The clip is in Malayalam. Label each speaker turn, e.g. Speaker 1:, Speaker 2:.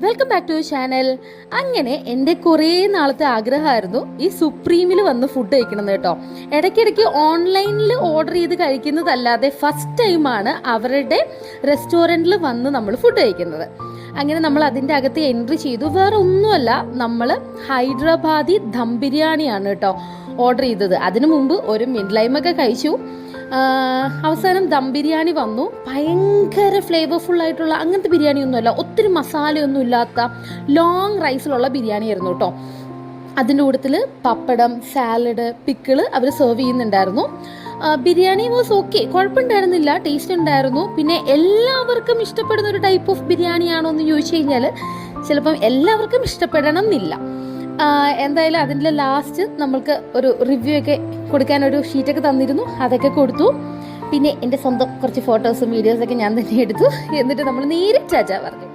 Speaker 1: Welcome back to channel. അങ്ങനെ എൻ്റെ കുറേ നാളത്തെ ആഗ്രഹമായിരുന്നു ഈ സുപ്രീമിൽ വന്ന് ഫുഡ് കഴിക്കണം കേട്ടോ. ഇടയ്ക്കിടയ്ക്ക് ഓൺലൈനിൽ ഓർഡർ ചെയ്ത് കഴിക്കുന്നതല്ലാതെ ഫസ്റ്റ് ടൈമാണ് അവരുടെ റെസ്റ്റോറൻറ്റിൽ വന്ന് നമ്മൾ ഫുഡ് കഴിക്കുന്നത്. അങ്ങനെ നമ്മൾ അതിൻ്റെ അകത്ത് എൻട്രി ചെയ്തു. വേറെ ഒന്നുമല്ല, നമ്മൾ ഹൈദരാബാദി ദം ബിരിയാണിയാണ് കേട്ടോ ഓർഡർ ചെയ്തത്. അതിനു മുമ്പ് ഒരു മിഡ് ലൈമൊക്കെ കഴിച്ചു. അവസാനം ദം ബിരിയാണി വന്നു. ഭയങ്കര ഫ്ലേവർഫുൾ ആയിട്ടുള്ള അങ്ങനത്തെ ബിരിയാണി ഒന്നുമല്ല, ഒത്തിരി മസാലയൊന്നും ഇല്ലാത്ത ലോങ് റൈസിലുള്ള ബിരിയാണി ആയിരുന്നു കേട്ടോ. അതിൻ്റെ കൂട്ടത്തിൽ പപ്പടം, സാലഡ്, പിക്കിള് അവർ സെർവ് ചെയ്യുന്നുണ്ടായിരുന്നു. ബിരിയാണി വാസ് ഓക്കെ, കുഴപ്പമുണ്ടായിരുന്നില്ല, ടേസ്റ്റ് ഉണ്ടായിരുന്നു. പിന്നെ എല്ലാവർക്കും ഇഷ്ടപ്പെടുന്ന ഒരു ടൈപ്പ് ഓഫ് ബിരിയാണിയാണോ എന്ന് ചോദിച്ചു കഴിഞ്ഞാൽ ചിലപ്പം എല്ലാവർക്കും ഇഷ്ടപ്പെടണം എന്നില്ല. എന്തായാലും അതിൻ്റെ ലാസ്റ്റ് നമ്മൾക്ക് ഒരു റിവ്യൂ ഒക്കെ കൊടുക്കാനൊരു ഷീറ്റൊക്കെ തന്നിരുന്നു, അതൊക്കെ കൊടുത്തു. പിന്നെ എൻ്റെ സ്വന്തം കുറച്ച് ഫോട്ടോസും വീഡിയോസൊക്കെ ഞാൻ തന്നെ എടുത്തു. എന്നിട്ട് നമ്മൾ നേരെ ചാച്ചാ പറഞ്ഞു.